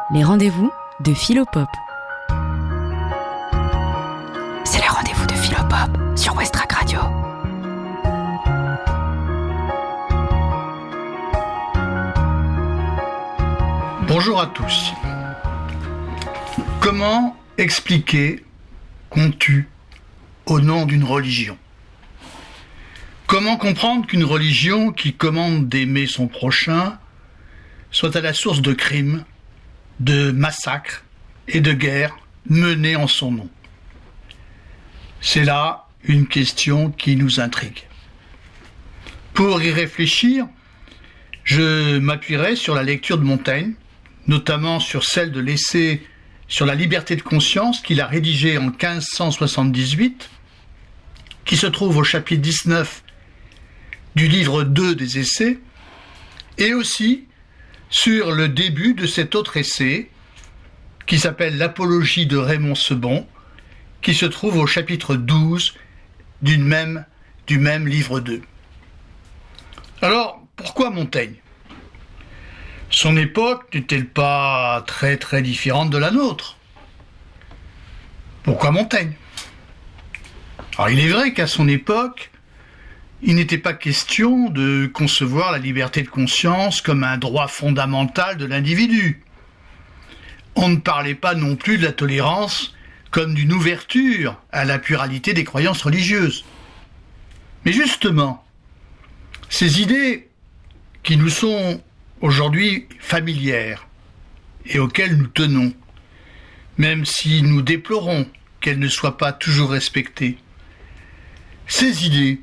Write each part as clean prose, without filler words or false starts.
Les rendez-vous de Philopop. C'est les rendez-vous de Philopop sur Westrack Radio. Bonjour à tous. Comment expliquer qu'on tue au nom d'une religion ? Comment comprendre qu'une religion qui commande d'aimer son prochain soit à la source de crimes, de massacres et de guerres menées en son nom ? C'est là une question qui nous intrigue. Pour y réfléchir, je m'appuierai sur la lecture de Montaigne, notamment sur celle de l'essai sur la liberté de conscience qu'il a rédigé en 1578, qui se trouve au chapitre 19 du livre 2 des essais, et aussi sur le début de cet autre essai, qui s'appelle l'Apologie de Raymond Sebon, qui se trouve au chapitre 12 du même livre 2. Alors, pourquoi Montaigne ? Son époque n'est-elle pas très différente de la nôtre ? Pourquoi Montaigne ? Alors, il est vrai qu'à son époque, il n'était pas question de concevoir la liberté de conscience comme un droit fondamental de l'individu. On ne parlait pas non plus de la tolérance comme d'une ouverture à la pluralité des croyances religieuses. Mais justement, ces idées qui nous sont aujourd'hui familières et auxquelles nous tenons, même si nous déplorons qu'elles ne soient pas toujours respectées, ces idées,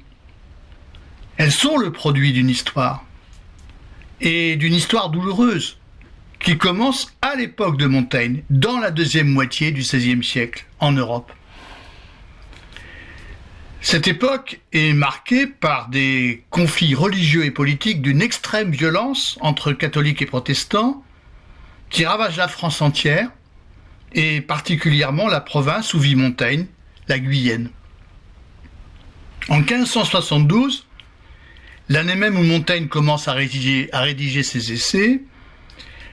elles sont le produit d'une histoire, et d'une histoire douloureuse, qui commence à l'époque de Montaigne, dans la deuxième moitié du XVIe siècle, en Europe. Cette époque est marquée par des conflits religieux et politiques d'une extrême violence entre catholiques et protestants, qui ravagent la France entière, et particulièrement la province où vit Montaigne, la Guyenne. En 1572, l'année même où Montaigne commence à rédiger ses essais,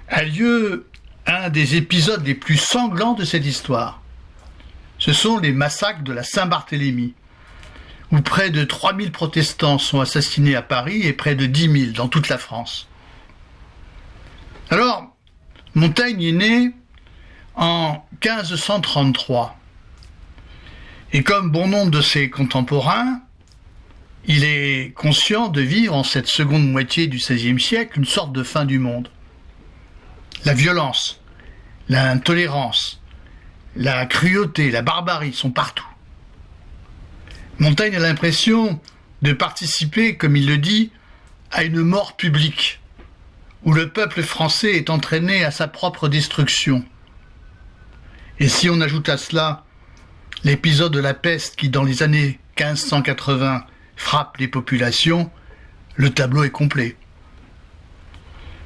a lieu un des épisodes les plus sanglants de cette histoire. Ce sont les massacres de la Saint-Barthélemy, où près de 3000 protestants sont assassinés à Paris et près de 10 000 dans toute la France. Alors, Montaigne est né en 1533. Et comme bon nombre de ses contemporains, il est conscient de vivre en cette seconde moitié du XVIe siècle une sorte de fin du monde. La violence, l'intolérance, la cruauté, la barbarie sont partout. Montaigne a l'impression de participer, comme il le dit, à une mort publique, où le peuple français est entraîné à sa propre destruction. Et si on ajoute à cela l'épisode de la peste qui, dans les années 1580, frappe les populations, le tableau est complet.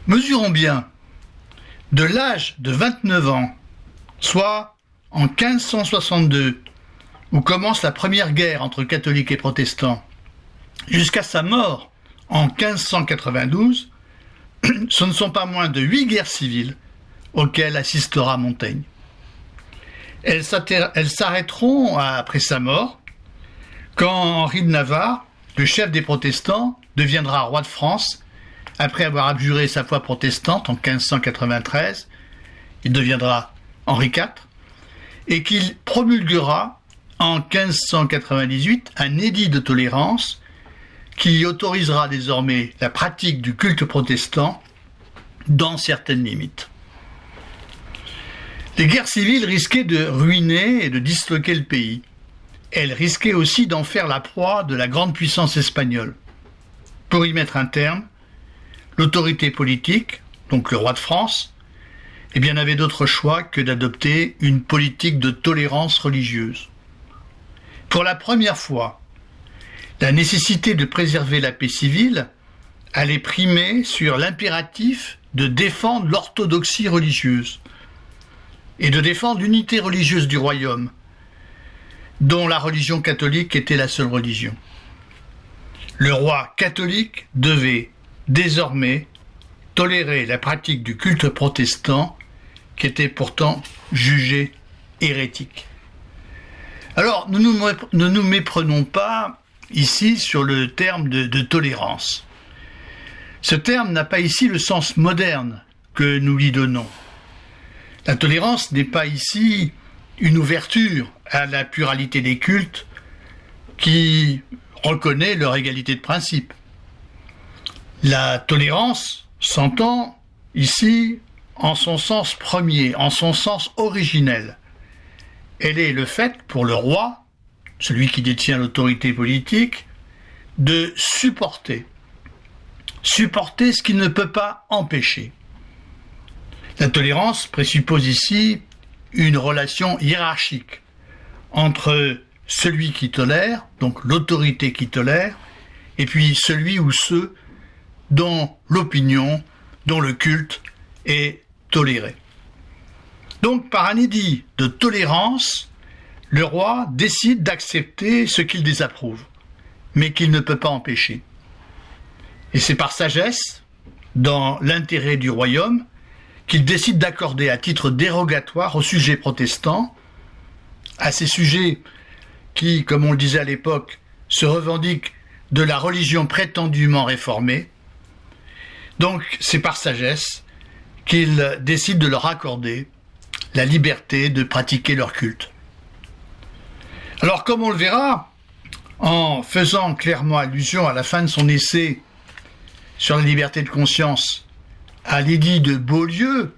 Mesurons bien, de l'âge de 29 ans, soit en 1562, où commence la première guerre entre catholiques et protestants, jusqu'à sa mort en 1592, ce ne sont pas moins de 8 guerres civiles auxquelles assistera Montaigne. Elles s'arrêteront après sa mort, quand Henri de Navarre, le chef des protestants, deviendra roi de France, après avoir abjuré sa foi protestante en 1593, il deviendra Henri IV, et qu'il promulguera en 1598 un édit de tolérance qui autorisera désormais la pratique du culte protestant dans certaines limites. Les guerres civiles risquaient de ruiner et de disloquer le pays. Elles risquaient aussi d'en faire la proie de la grande puissance espagnole. Pour y mettre un terme, l'autorité politique, donc le roi de France, n'avait d'autre choix que d'adopter une politique de tolérance religieuse. Pour la première fois, la nécessité de préserver la paix civile allait primer sur l'impératif de défendre l'orthodoxie religieuse et de défendre l'unité religieuse du royaume, dont la religion catholique était la seule religion. Le roi catholique devait désormais tolérer la pratique du culte protestant qui étaient pourtant jugés hérétiques. Alors, ne nous méprenons pas ici sur le terme de tolérance. Ce terme n'a pas ici le sens moderne que nous lui donnons. La tolérance n'est pas ici une ouverture à la pluralité des cultes qui reconnaît leur égalité de principe. La tolérance s'entend ici en son sens premier, en son sens originel. Elle est le fait pour le roi, celui qui détient l'autorité politique, de supporter ce qu'il ne peut pas empêcher. La tolérance présuppose ici une relation hiérarchique entre celui qui tolère, donc l'autorité qui tolère, et puis celui ou ceux dont l'opinion, dont le culte est toléré. Donc par un édit de tolérance, le roi décide d'accepter ce qu'il désapprouve, mais qu'il ne peut pas empêcher. Et c'est par sagesse, dans l'intérêt du royaume, qu'il décide d'accorder à titre dérogatoire aux sujets protestants, à ces sujets qui, comme on le disait à l'époque, se revendiquent de la religion prétendument réformée. Donc c'est par sagesse qu'il décide de leur accorder la liberté de pratiquer leur culte. Alors comme on le verra, en faisant clairement allusion à la fin de son essai sur la liberté de conscience à l'édit de Beaulieu,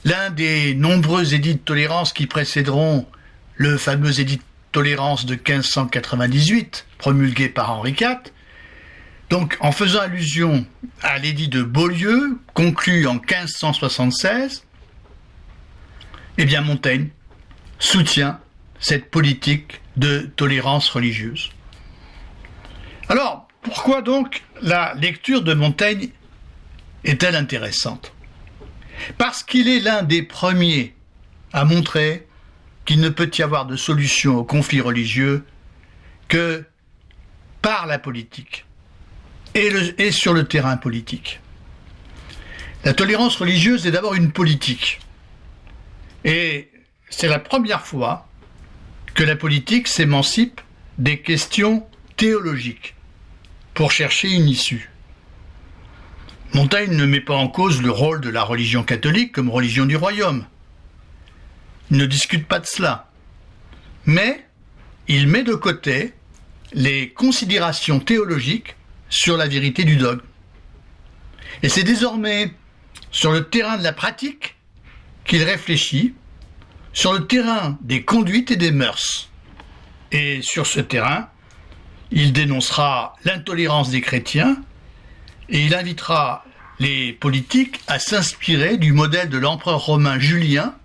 l'un des nombreux édits de tolérance qui précéderont le fameux édit de tolérance de 1598, promulgué par Henri IV. Donc, en faisant allusion à l'édit de Beaulieu, conclu en 1576, eh bien Montaigne soutient cette politique de tolérance religieuse. Alors, pourquoi donc la lecture de Montaigne est-elle intéressante? Parce qu'il est l'un des premiers à montrer qu'il ne peut y avoir de solution aux conflits religieux que par la politique et sur le terrain politique. La tolérance religieuse est d'abord une politique. Et c'est la première fois que la politique s'émancipe des questions théologiques pour chercher une issue. Montaigne ne met pas en cause le rôle de la religion catholique comme religion du royaume. Il ne discute pas de cela. Mais il met de côté les considérations théologiques sur la vérité du dogme. Et c'est désormais sur le terrain de la pratique qu'il réfléchit, sur le terrain des conduites et des mœurs. Et sur ce terrain, il dénoncera l'intolérance des chrétiens et il invitera les politiques à s'inspirer du modèle de l'empereur romain Julien,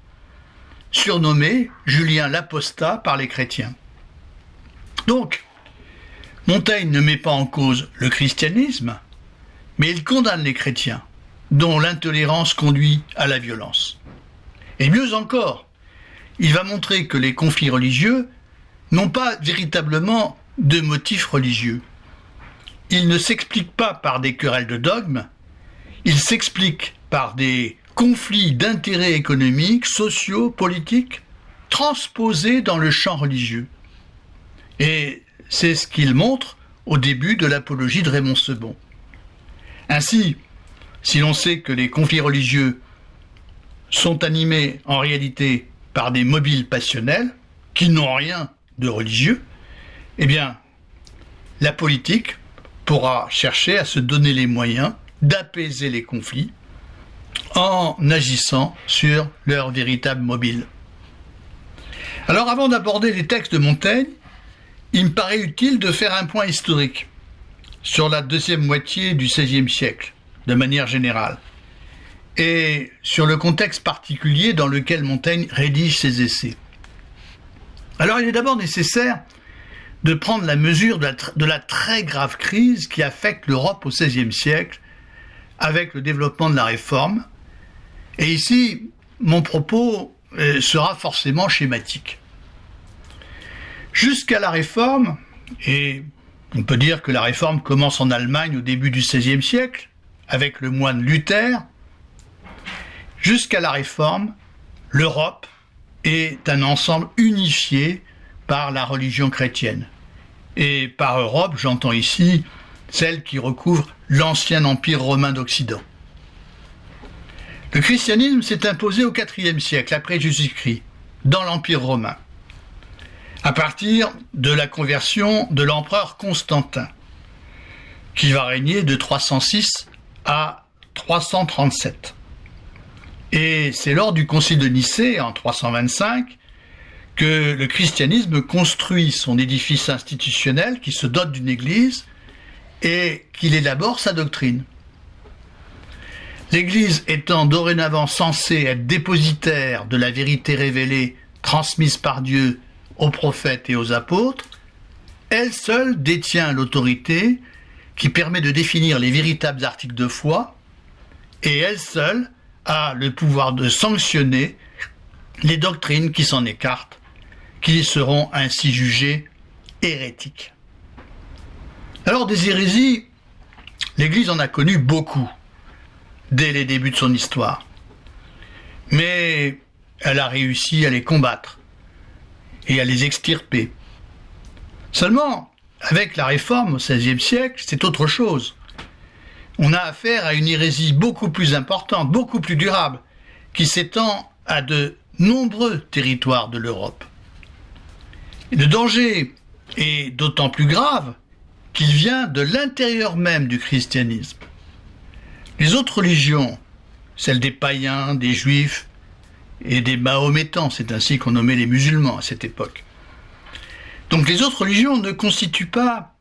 surnommé Julien l'Apostat par les chrétiens. Donc, Montaigne ne met pas en cause le christianisme, mais il condamne les chrétiens, dont l'intolérance conduit à la violence. Et mieux encore, il va montrer que les conflits religieux n'ont pas véritablement de motifs religieux. Ils ne s'expliquent pas par des querelles de dogmes, ils s'expliquent par des conflits d'intérêts économiques, sociaux, politiques, transposés dans le champ religieux. Et c'est ce qu'il montre au début de l'apologie de Raymond Sebond. Ainsi, si l'on sait que les conflits religieux sont animés en réalité par des mobiles passionnels qui n'ont rien de religieux, eh bien, la politique pourra chercher à se donner les moyens d'apaiser les conflits en agissant sur leur véritable mobile. Alors, avant d'aborder les textes de Montaigne, il me paraît utile de faire un point historique sur la deuxième moitié du XVIe siècle, de manière générale, et sur le contexte particulier dans lequel Montaigne rédige ses essais. Alors, il est d'abord nécessaire de prendre la mesure de la très grave crise qui affecte l'Europe au XVIe siècle avec le développement de la Réforme. Et ici, mon propos sera forcément schématique. Jusqu'à la Réforme, et on peut dire que la Réforme commence en Allemagne au début du XVIe siècle, avec le moine Luther, Jusqu'à la Réforme, l'Europe est un ensemble unifié par la religion chrétienne. Et par Europe, j'entends ici celle qui recouvre l'ancien empire romain d'Occident. Le christianisme s'est imposé au IVe siècle après Jésus-Christ, dans l'empire romain, à partir de la conversion de l'empereur Constantin, qui va régner de 306 à 337. Et c'est lors du concile de Nicée, en 325, que le christianisme construit son édifice institutionnel qui se dote d'une église et qu'il élabore sa doctrine. L'Église étant dorénavant censée être dépositaire de la vérité révélée transmise par Dieu aux prophètes et aux apôtres, elle seule détient l'autorité qui permet de définir les véritables articles de foi, et elle seule a le pouvoir de sanctionner les doctrines qui s'en écartent, qui seront ainsi jugées hérétiques. Alors des hérésies, l'Église en a connu beaucoup dès les débuts de son histoire. Mais elle a réussi à les combattre et à les extirper. Seulement, avec la Réforme au XVIe siècle, c'est autre chose. On a affaire à une hérésie beaucoup plus importante, beaucoup plus durable, qui s'étend à de nombreux territoires de l'Europe. Et le danger est d'autant plus grave qu'il vient de l'intérieur même du christianisme. Les autres religions, celles des païens, des juifs et des mahométans, c'est ainsi qu'on nommait les musulmans à cette époque. Donc les autres religions ne constituent pas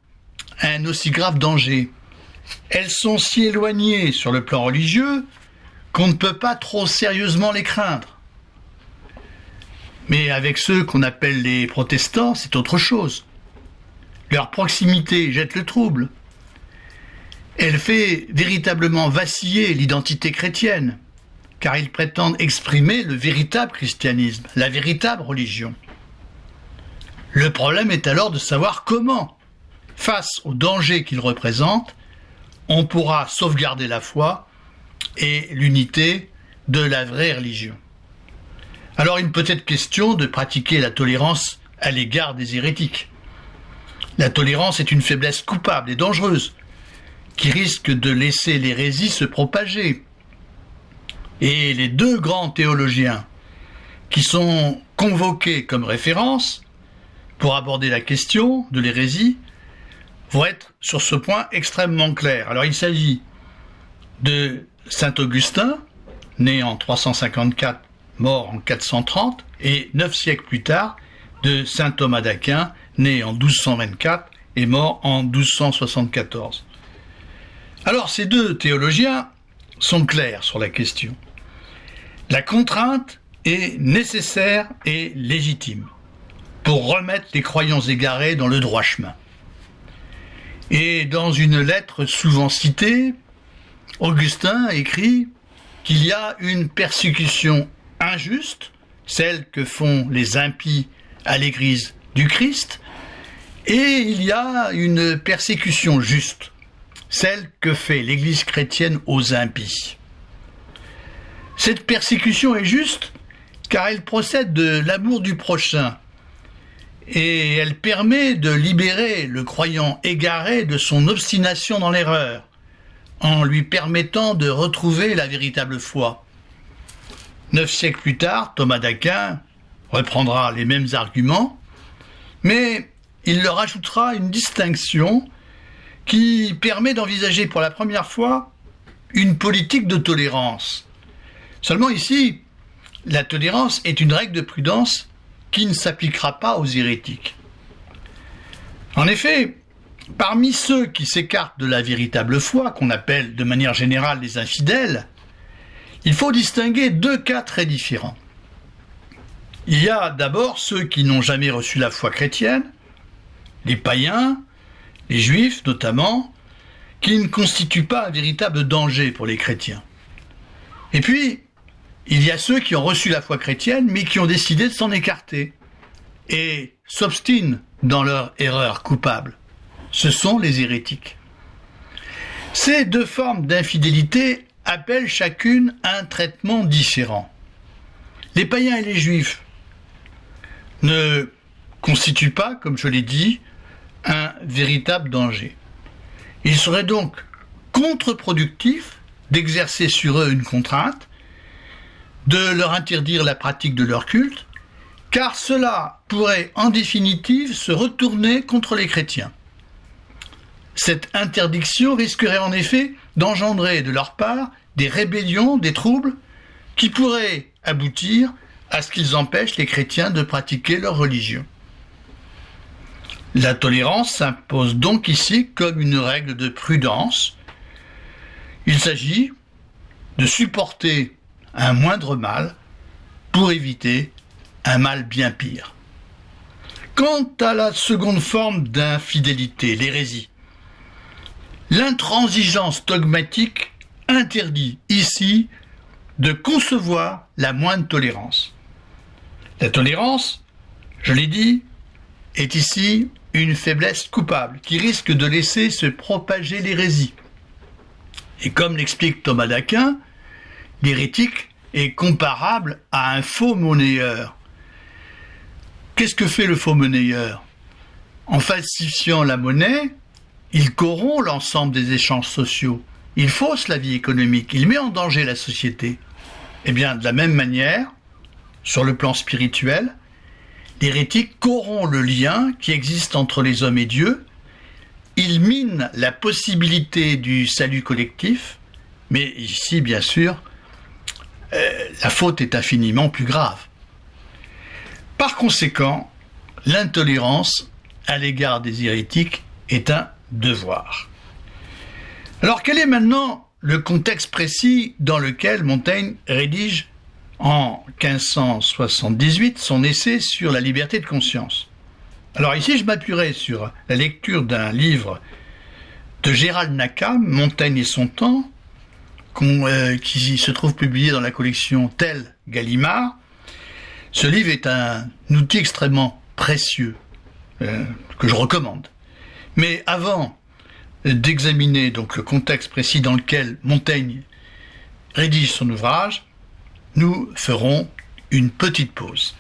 un aussi grave danger. Elles sont si éloignées sur le plan religieux qu'on ne peut pas trop sérieusement les craindre. Mais avec ceux qu'on appelle les protestants, c'est autre chose. Leur proximité jette le trouble. Elle fait véritablement vaciller l'identité chrétienne, car ils prétendent exprimer le véritable christianisme, la véritable religion. Le problème est alors de savoir comment, face au danger qu'ils représentent, on pourra sauvegarder la foi et l'unité de la vraie religion. Alors il peut être question de pratiquer la tolérance à l'égard des hérétiques. La tolérance est une faiblesse coupable et dangereuse, qui risque de laisser l'hérésie se propager. Et les deux grands théologiens qui sont convoqués comme référence pour aborder la question de l'hérésie vont être sur ce point extrêmement clairs. Alors il s'agit de saint Augustin, né en 354, mort en 430, et 9 siècles plus tard, de saint Thomas d'Aquin, né en 1224 et mort en 1274. Alors ces deux théologiens sont clairs sur la question. La contrainte est nécessaire et légitime pour remettre les croyants égarés dans le droit chemin. Et dans une lettre souvent citée, Augustin écrit qu'il y a une persécution injuste, celle que font les impies à l'Église du Christ, et il y a une persécution juste, celle que fait l'Église chrétienne aux impies. Cette persécution est juste car elle procède de l'amour du prochain et elle permet de libérer le croyant égaré de son obstination dans l'erreur en lui permettant de retrouver la véritable foi. 9 siècles plus tard, Thomas d'Aquin reprendra les mêmes arguments, mais il leur ajoutera une distinction qui permet d'envisager pour la première fois une politique de tolérance. Seulement ici, la tolérance est une règle de prudence qui ne s'appliquera pas aux hérétiques. En effet, parmi ceux qui s'écartent de la véritable foi, qu'on appelle de manière générale les infidèles, il faut distinguer deux cas très différents. Il y a d'abord ceux qui n'ont jamais reçu la foi chrétienne, les païens, les juifs notamment, qui ne constituent pas un véritable danger pour les chrétiens. Et puis, il y a ceux qui ont reçu la foi chrétienne, mais qui ont décidé de s'en écarter et s'obstinent dans leur erreur coupable. Ce sont les hérétiques. Ces deux formes d'infidélité appellent chacune un traitement différent. Les païens et les juifs ne constituent pas, comme je l'ai dit, un véritable danger. Il serait donc contre-productif d'exercer sur eux une contrainte, de leur interdire la pratique de leur culte, car cela pourrait en définitive se retourner contre les chrétiens. Cette interdiction risquerait en effet d'engendrer de leur part des rébellions, des troubles, qui pourraient aboutir à ce qu'ils empêchent les chrétiens de pratiquer leur religion. La tolérance s'impose donc ici comme une règle de prudence. Il s'agit de supporter un moindre mal pour éviter un mal bien pire. Quant à la seconde forme d'infidélité, l'hérésie, l'intransigeance dogmatique interdit ici de concevoir la moindre tolérance. La tolérance, je l'ai dit, est ici une faiblesse coupable qui risque de laisser se propager l'hérésie. Et comme l'explique Thomas d'Aquin, l'hérétique est comparable à un faux monnayeur. Qu'est-ce que fait le faux monnayeur? En falsifiant la monnaie, il corrompt l'ensemble des échanges sociaux. Il fausse la vie économique, il met en danger la société. Eh bien, de la même manière, sur le plan spirituel, l'hérétique corrompt le lien qui existe entre les hommes et Dieu, il mine la possibilité du salut collectif, mais ici, bien sûr, la faute est infiniment plus grave. Par conséquent, l'intolérance à l'égard des hérétiques est un devoir. Alors, quel est maintenant le contexte précis dans lequel Montaigne rédige en 1578 son essai sur la liberté de conscience? Alors ici, je m'appuierai sur la lecture d'un livre de Gérald Nakam, Montaigne et son temps, qui se trouve publié dans la collection Tel Gallimard. Ce livre est un outil extrêmement précieux que je recommande. Mais avant d'examiner donc le contexte précis dans lequel Montaigne rédige son ouvrage, nous ferons une petite pause.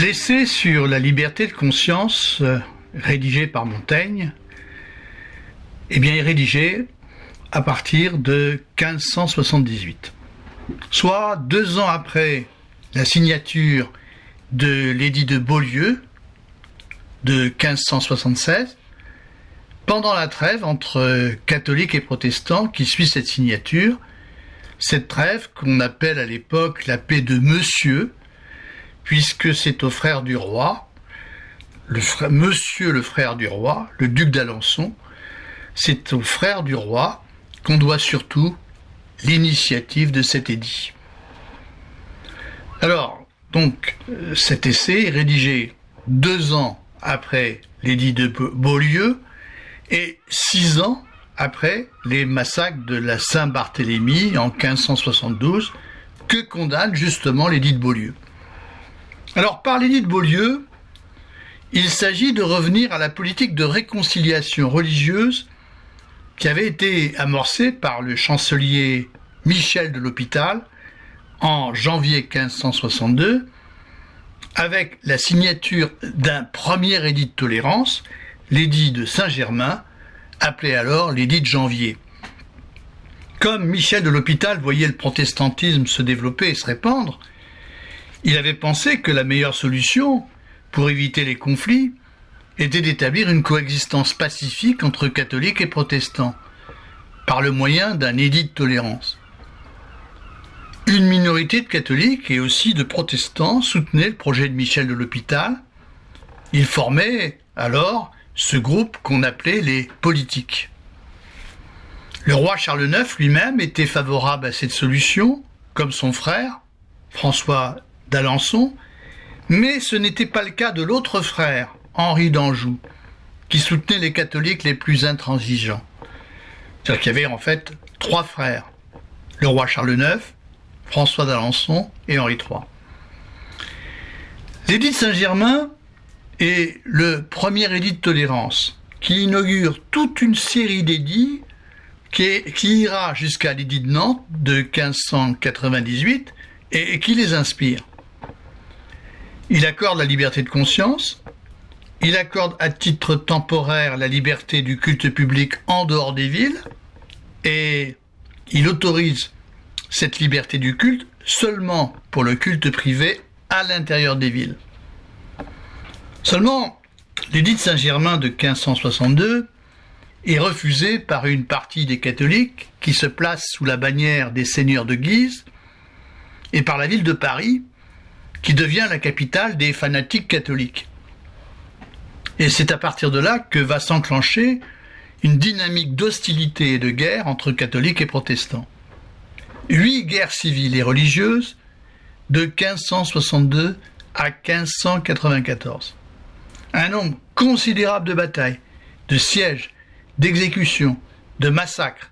L'essai sur la liberté de conscience, rédigé par Montaigne, est rédigé à partir de 1578, soit 2 ans après la signature de l'édit de Beaulieu de 1576, pendant la trêve entre catholiques et protestants qui suit cette signature, cette trêve qu'on appelle à l'époque la paix de Monsieur, puisque c'est au frère du roi, Monsieur le frère du roi, le duc d'Alençon, c'est au frère du roi qu'on doit surtout l'initiative de cet édit. Alors, donc, cet essai est rédigé 2 ans après l'édit de Beaulieu et 6 ans après les massacres de la Saint-Barthélemy en 1572, que condamne justement l'édit de Beaulieu. Alors, par l'édit de Beaulieu, il s'agit de revenir à la politique de réconciliation religieuse qui avait été amorcée par le chancelier Michel de l'Hôpital en janvier 1562, avec la signature d'un premier édit de tolérance, l'édit de Saint-Germain, appelé alors l'édit de janvier. Comme Michel de l'Hôpital voyait le protestantisme se développer et se répandre, il avait pensé que la meilleure solution pour éviter les conflits était d'établir une coexistence pacifique entre catholiques et protestants, par le moyen d'un édit de tolérance. Une minorité de catholiques et aussi de protestants soutenait le projet de Michel de l'Hôpital. Ils formaient alors ce groupe qu'on appelait les politiques. Le roi Charles IX lui-même était favorable à cette solution, comme son frère, François d'Alençon, mais ce n'était pas le cas de l'autre frère, Henri d'Anjou, qui soutenait les catholiques les plus intransigeants. C'est-à-dire qu'il y avait en fait 3 frères, le roi Charles IX, François d'Alençon et Henri III. L'édit de Saint-Germain est le premier édit de tolérance qui inaugure toute une série d'édits qui ira jusqu'à l'édit de Nantes de 1598 et qui les inspire. Il accorde la liberté de conscience, il accorde à titre temporaire la liberté du culte public en dehors des villes et il autorise cette liberté du culte seulement pour le culte privé à l'intérieur des villes. Seulement, l'édit de Saint-Germain de 1562 est refusé par une partie des catholiques qui se placent sous la bannière des seigneurs de Guise et par la ville de Paris qui devient la capitale des fanatiques catholiques. Et c'est à partir de là que va s'enclencher une dynamique d'hostilité et de guerre entre catholiques et protestants. 8 guerres civiles et religieuses de 1562 à 1594. Un nombre considérable de batailles, de sièges, d'exécutions, de massacres,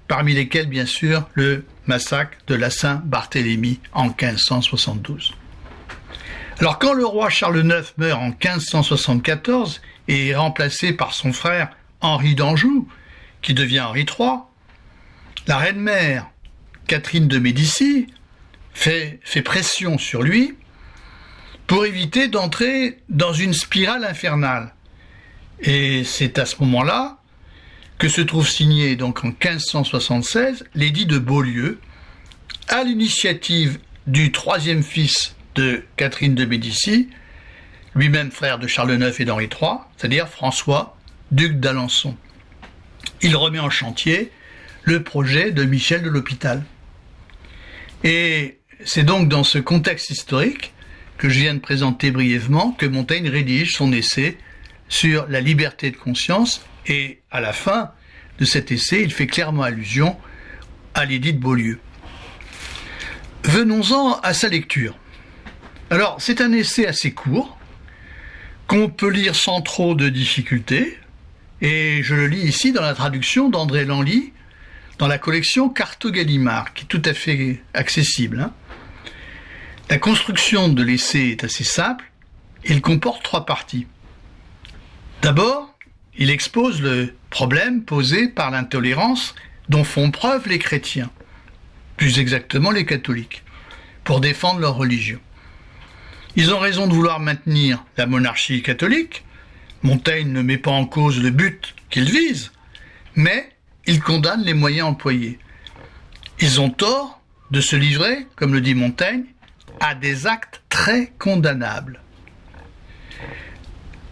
parmi lesquels bien sûr le massacre de la Saint-Barthélemy en 1572. Alors quand le roi Charles IX meurt en 1574 et est remplacé par son frère Henri d'Anjou, qui devient Henri III, la reine-mère Catherine de Médicis fait pression sur lui pour éviter d'entrer dans une spirale infernale. Et c'est à ce moment-là que se trouve signé donc en 1576 l'édit de Beaulieu à l'initiative du 3e fils de Catherine de Médicis, lui-même frère de Charles IX et d'Henri III, c'est-à-dire François, duc d'Alençon. Il remet en chantier le projet de Michel de l'Hôpital. Et c'est donc dans ce contexte historique que je viens de présenter brièvement que Montaigne rédige son essai sur la liberté de conscience et à la fin de cet essai, il fait clairement allusion à l'édit de Beaulieu. Venons-en à sa lecture. Alors, c'est un essai assez court, qu'on peut lire sans trop de difficultés, et je le lis ici dans la traduction d'André Lanly, dans la collection Carto-Gallimard, qui est tout à fait accessible. La construction de l'essai est assez simple, il comporte 3 parties. D'abord, il expose le problème posé par l'intolérance dont font preuve les chrétiens, plus exactement les catholiques, pour défendre leur religion. Ils ont raison de vouloir maintenir la monarchie catholique. Montaigne ne met pas en cause le but qu'ils visent, mais il condamne les moyens employés. Ils ont tort de se livrer, comme le dit Montaigne, à des actes très condamnables.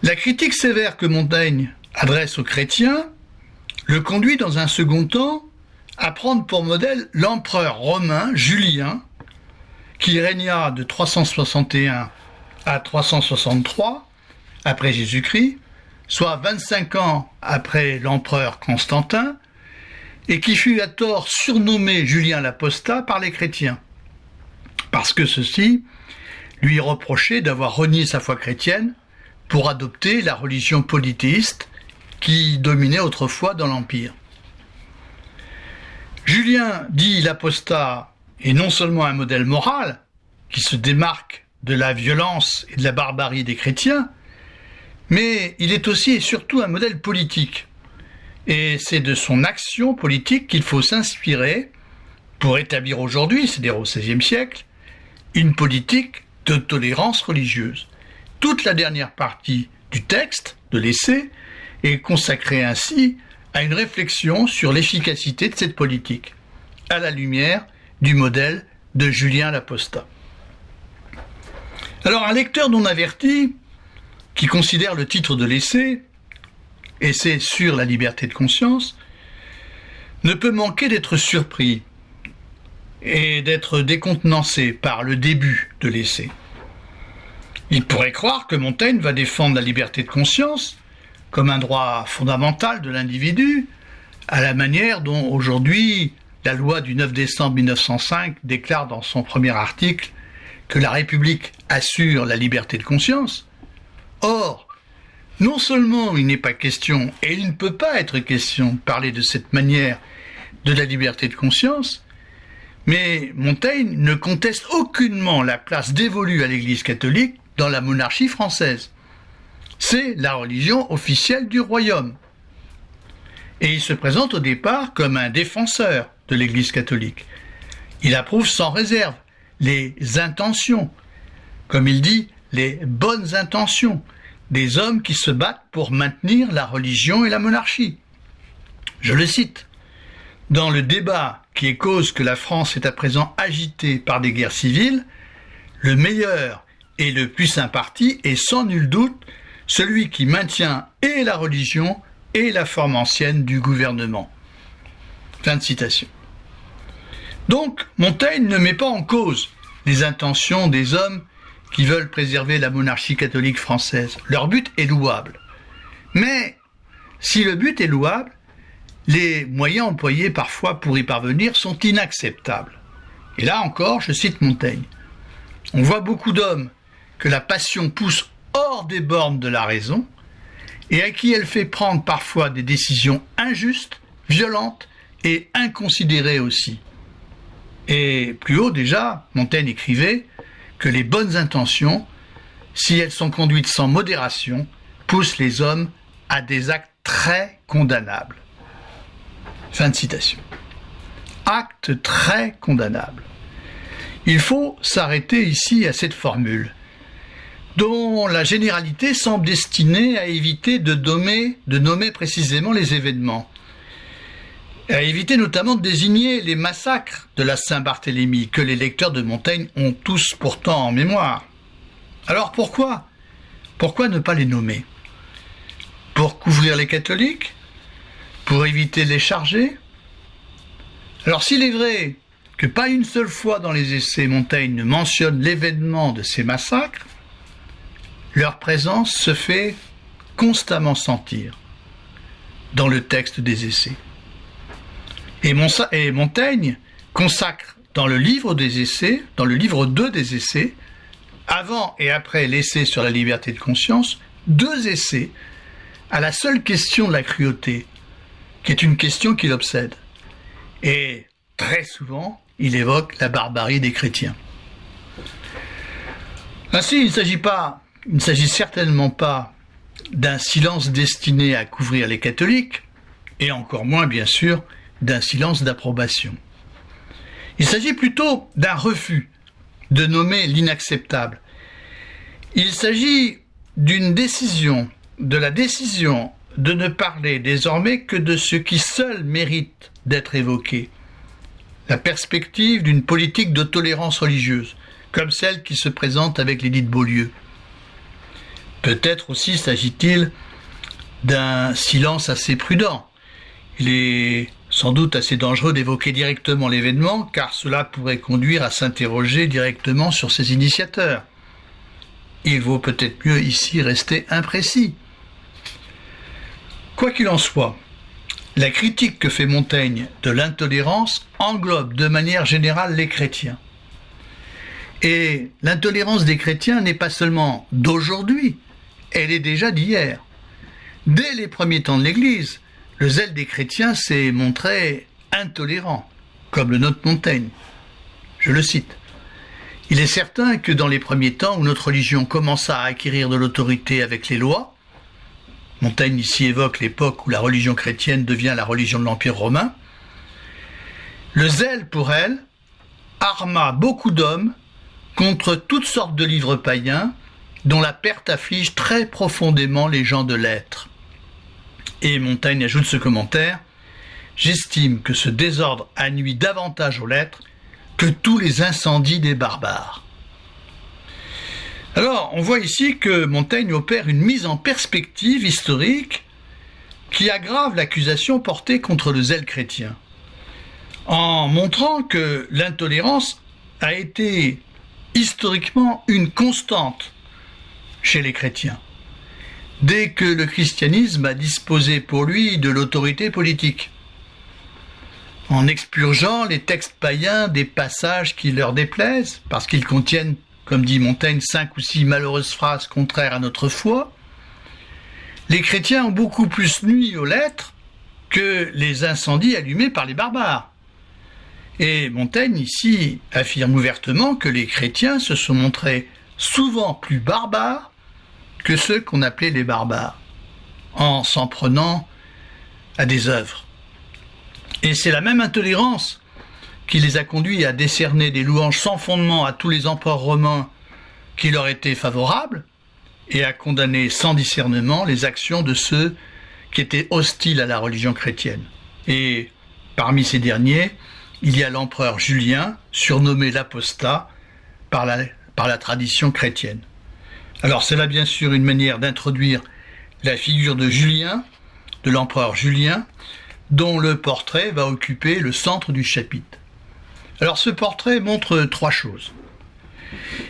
La critique sévère que Montaigne adresse aux chrétiens le conduit dans un second temps à prendre pour modèle l'empereur romain Julien, qui régna de 361 à 363 après Jésus-Christ, soit 25 ans après l'empereur Constantin, et qui fut à tort surnommé Julien l'Apostat par les chrétiens, parce que ceux-ci lui reprochaient d'avoir renié sa foi chrétienne pour adopter la religion polythéiste qui dominait autrefois dans l'Empire. Julien, dit l'Apostat, est non seulement un modèle moral qui se démarque de la violence et de la barbarie des chrétiens, mais il est aussi et surtout un modèle politique. Et c'est de son action politique qu'il faut s'inspirer pour établir aujourd'hui, c'est-à-dire au XVIe siècle, une politique de tolérance religieuse. Toute la dernière partie du texte, de l'essai, est consacrée ainsi à une réflexion sur l'efficacité de cette politique, à la lumière du modèle de Julien l'Apostat. Alors un lecteur non averti, qui considère le titre de l'essai, Essai sur la liberté de conscience, ne peut manquer d'être surpris et d'être décontenancé par le début de l'essai. Il pourrait croire que Montaigne va défendre la liberté de conscience comme un droit fondamental de l'individu, à la manière dont aujourd'hui la loi du 9 décembre 1905 déclare dans son premier article que la République assure la liberté de conscience. Or, non seulement il n'est pas question, et il ne peut pas être question de parler de cette manière de la liberté de conscience, mais Montaigne ne conteste aucunement la place dévolue à l'Église catholique dans la monarchie française. C'est la religion officielle du royaume. Et il se présente au départ comme un défenseur de l'Église catholique. Il approuve sans réserve les intentions, comme il dit, les bonnes intentions des hommes qui se battent pour maintenir la religion et la monarchie. Je le cite. Dans le débat qui est cause que la France est à présent agitée par des guerres civiles, le meilleur et le plus saint parti est sans nul doute celui qui maintient et la religion et la forme ancienne du gouvernement. Fin de citation. Donc, Montaigne ne met pas en cause les intentions des hommes qui veulent préserver la monarchie catholique française. Leur but est louable. Mais, si le but est louable, les moyens employés parfois pour y parvenir sont inacceptables. Et là encore, je cite Montaigne. On voit beaucoup d'hommes que la passion pousse hors des bornes de la raison et à qui elle fait prendre parfois des décisions injustes, violentes et inconsidérées aussi. Et plus haut déjà, Montaigne écrivait que les bonnes intentions, si elles sont conduites sans modération, poussent les hommes à des actes très condamnables. Fin de citation. Actes très condamnables. Il faut s'arrêter ici à cette formule, dont la généralité semble destinée à éviter de nommer précisément les événements, à éviter notamment de désigner les massacres de la Saint-Barthélemy que les lecteurs de Montaigne ont tous pourtant en mémoire. Alors pourquoi ne pas les nommer? Pour couvrir les catholiques? Pour éviter de les charger? Alors s'il est vrai que pas une seule fois dans les essais Montaigne ne mentionne l'événement de ces massacres, leur présence se fait constamment sentir dans le texte des essais. Et Montaigne consacre dans le livre des essais, dans le livre 2 des essais, avant et après l'essai sur la liberté de conscience, 2 essais à la seule question de la cruauté, qui est une question qui l'obsède. Et très souvent, il évoque la barbarie des chrétiens. Ainsi, il ne s'agit certainement pas d'un silence destiné à couvrir les catholiques, et encore moins, bien sûr, d'un silence d'approbation. Il s'agit plutôt d'un refus de nommer l'inacceptable Il s'agit de la décision de ne parler désormais que de ce qui seul mérite d'être évoqué. La perspective d'une politique de tolérance religieuse, comme celle qui se présente avec l'édit de Beaulieu. Peut-être aussi s'agit-il d'un silence assez prudent. Il est sans doute assez dangereux d'évoquer directement l'événement, car cela pourrait conduire à s'interroger directement sur ses initiateurs. Il vaut peut-être mieux ici rester imprécis. Quoi qu'il en soit, la critique que fait Montaigne de l'intolérance englobe de manière générale les chrétiens. Et l'intolérance des chrétiens n'est pas seulement d'aujourd'hui, elle est déjà d'hier. Dès les premiers temps de l'Église, le zèle des chrétiens s'est montré intolérant, comme le note Montaigne. Je le cite. Il est certain que dans les premiers temps où notre religion commença à acquérir de l'autorité avec les lois, Montaigne ici évoque l'époque où la religion chrétienne devient la religion de l'Empire romain, le zèle pour elle arma beaucoup d'hommes contre toutes sortes de livres païens dont la perte afflige très profondément les gens de lettres. Et Montaigne ajoute ce commentaire: « J'estime que ce désordre a nui davantage aux lettres que tous les incendies des barbares. » Alors, on voit ici que Montaigne opère une mise en perspective historique qui aggrave l'accusation portée contre le zèle chrétien, en montrant que l'intolérance a été historiquement une constante chez les chrétiens, dès que le christianisme a disposé pour lui de l'autorité politique, en expurgeant les textes païens des passages qui leur déplaisent, parce qu'ils contiennent, comme dit Montaigne, 5 ou 6 malheureuses phrases contraires à notre foi. Les chrétiens ont beaucoup plus nui aux lettres que les incendies allumés par les barbares. Et Montaigne ici affirme ouvertement que les chrétiens se sont montrés souvent plus barbares que ceux qu'on appelait les barbares, en s'en prenant à des œuvres. Et c'est la même intolérance qui les a conduits à décerner des louanges sans fondement à tous les empereurs romains qui leur étaient favorables et à condamner sans discernement les actions de ceux qui étaient hostiles à la religion chrétienne. Et parmi ces derniers, il y a l'empereur Julien, surnommé l'apostat par la tradition chrétienne. Alors c'est là bien sûr une manière d'introduire la figure de Julien, de l'empereur Julien, dont le portrait va occuper le centre du chapitre. Alors ce portrait montre 3 choses.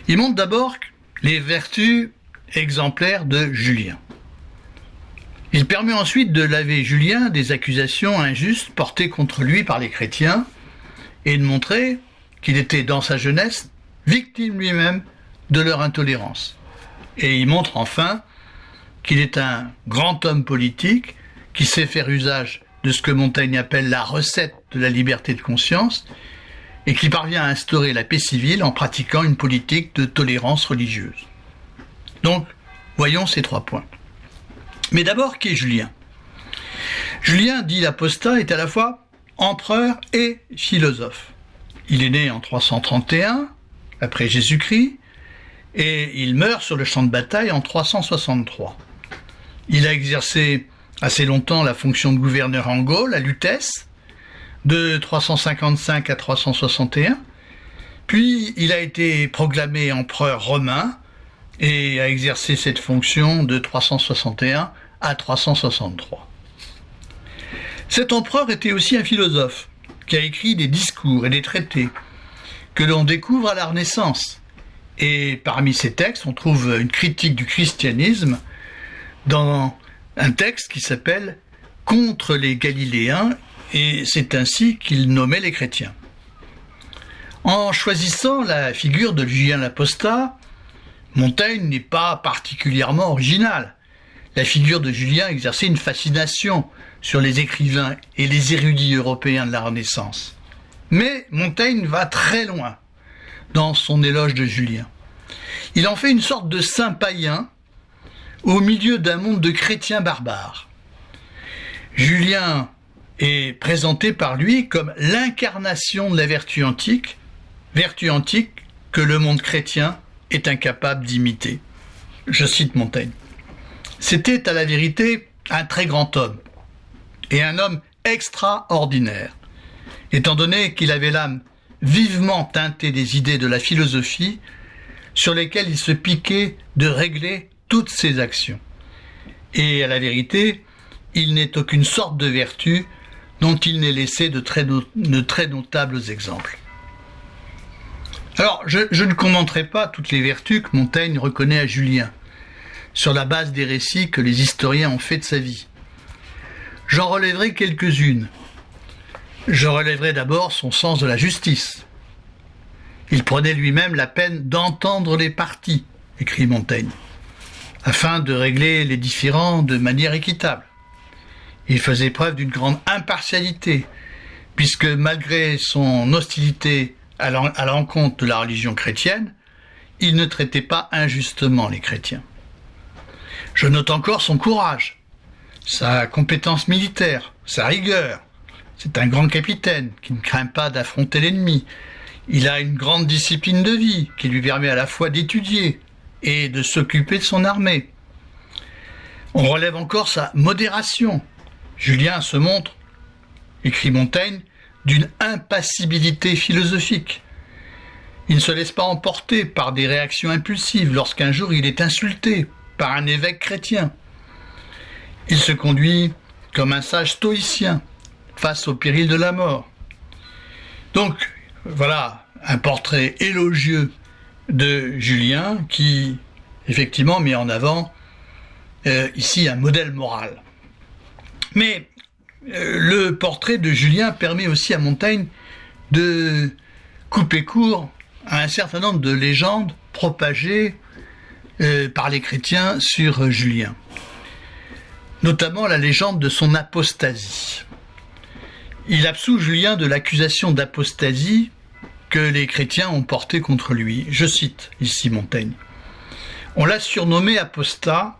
Il montre d'abord les vertus exemplaires de Julien. Il permet ensuite de laver Julien des accusations injustes portées contre lui par les chrétiens et de montrer qu'il était dans sa jeunesse victime lui-même de leur intolérance. Et il montre enfin qu'il est un grand homme politique qui sait faire usage de ce que Montaigne appelle la recette de la liberté de conscience et qui parvient à instaurer la paix civile en pratiquant une politique de tolérance religieuse. Donc, voyons ces 3 points. Mais d'abord, qui est Julien ? Julien, dit l'apostat, est à la fois empereur et philosophe. Il est né en 331, après Jésus-Christ, et il meurt sur le champ de bataille en 363. Il a exercé assez longtemps la fonction de gouverneur en Gaule, à Lutèce, de 355 à 361, puis il a été proclamé empereur romain et a exercé cette fonction de 361 à 363. Cet empereur était aussi un philosophe qui a écrit des discours et des traités que l'on découvre à la Renaissance. Et parmi ces textes, on trouve une critique du christianisme dans un texte qui s'appelle « Contre les Galiléens », et c'est ainsi qu'il nommait les chrétiens. En choisissant la figure de Julien l'apostat, Montaigne n'est pas particulièrement original. La figure de Julien exerçait une fascination sur les écrivains et les érudits européens de la Renaissance. Mais Montaigne va très loin dans son éloge de Julien. Il en fait une sorte de saint païen au milieu d'un monde de chrétiens barbares. Julien est présenté par lui comme l'incarnation de la vertu antique que le monde chrétien est incapable d'imiter. Je cite Montaigne. C'était à la vérité un très grand homme, et un homme extraordinaire, étant donné qu'il avait l'âme vivement teintée des idées de la philosophie, sur lesquelles il se piquait de régler toutes ses actions. Et à la vérité, il n'est aucune sorte de vertu dont il n'ait laissé de très notables exemples. Alors, je ne commenterai pas toutes les vertus que Montaigne reconnaît à Julien, sur la base des récits que les historiens ont fait de sa vie. J'en relèverai quelques-unes. Je relèverai d'abord son sens de la justice. Il prenait lui-même la peine d'entendre les parties, écrit Montaigne, afin de régler les différends de manière équitable. Il faisait preuve d'une grande impartialité, puisque malgré son hostilité à l'encontre de la religion chrétienne, il ne traitait pas injustement les chrétiens. Je note encore son courage, sa compétence militaire, sa rigueur. C'est un grand capitaine qui ne craint pas d'affronter l'ennemi. Il a une grande discipline de vie qui lui permet à la fois d'étudier et de s'occuper de son armée. On relève encore sa modération. Julien se montre, écrit Montaigne, d'une impassibilité philosophique. Il ne se laisse pas emporter par des réactions impulsives lorsqu'un jour il est insulté par un évêque chrétien. Il se conduit comme un sage stoïcien face au péril de la mort. Donc, voilà un portrait élogieux de Julien qui, effectivement, met en avant ici un modèle moral. Mais le portrait de Julien permet aussi à Montaigne de couper court à un certain nombre de légendes propagées par les chrétiens sur Julien. Notamment la légende de son apostasie. Il absout Julien de l'accusation d'apostasie que les chrétiens ont portée contre lui. Je cite ici Montaigne. On l'a surnommé apostat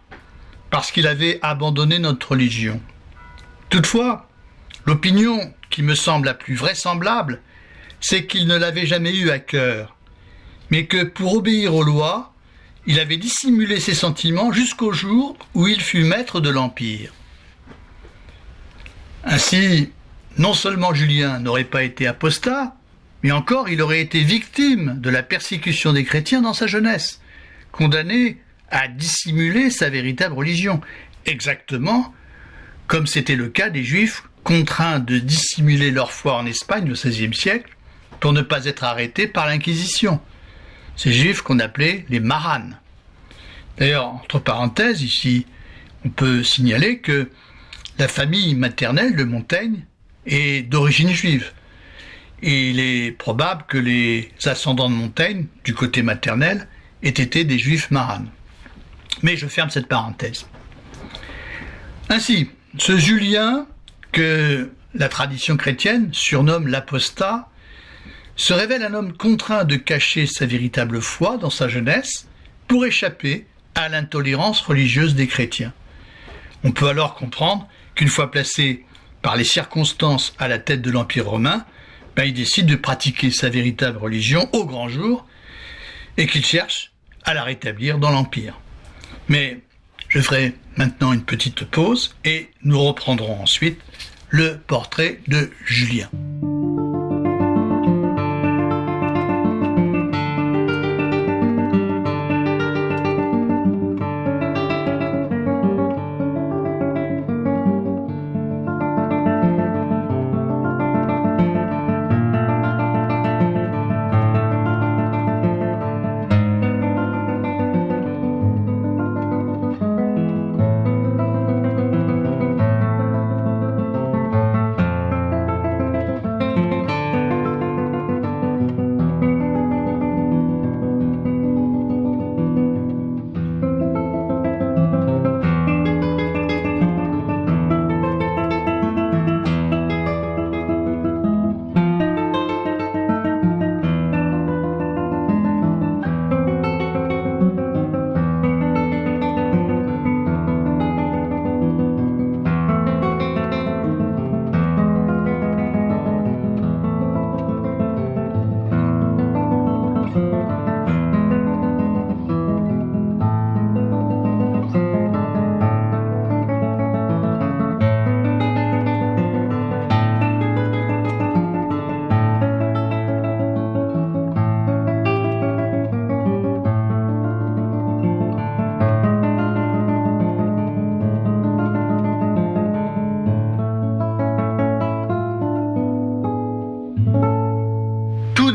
parce qu'il avait abandonné notre religion. Toutefois, l'opinion qui me semble la plus vraisemblable, c'est qu'il ne l'avait jamais eu à cœur, mais que pour obéir aux lois, il avait dissimulé ses sentiments jusqu'au jour où il fut maître de l'Empire. Ainsi, non seulement Julien n'aurait pas été apostat, mais encore il aurait été victime de la persécution des chrétiens dans sa jeunesse, condamné à dissimuler sa véritable religion, exactement comme c'était le cas des Juifs contraints de dissimuler leur foi en Espagne au XVIe siècle pour ne pas être arrêtés par l'Inquisition. Ces Juifs qu'on appelait les maranes. D'ailleurs, entre parenthèses, ici, on peut signaler que la famille maternelle de Montaigne est d'origine juive. Et il est probable que les ascendants de Montaigne, du côté maternel, aient été des Juifs maranes. Mais je ferme cette parenthèse. Ainsi, ce Julien, que la tradition chrétienne surnomme l'apostat, se révèle un homme contraint de cacher sa véritable foi dans sa jeunesse pour échapper à l'intolérance religieuse des chrétiens. On peut alors comprendre qu'une fois placé par les circonstances à la tête de l'Empire romain, il décide de pratiquer sa véritable religion au grand jour et qu'il cherche à la rétablir dans l'Empire. Mais je ferai maintenant une petite pause et nous reprendrons ensuite le portrait de Julien.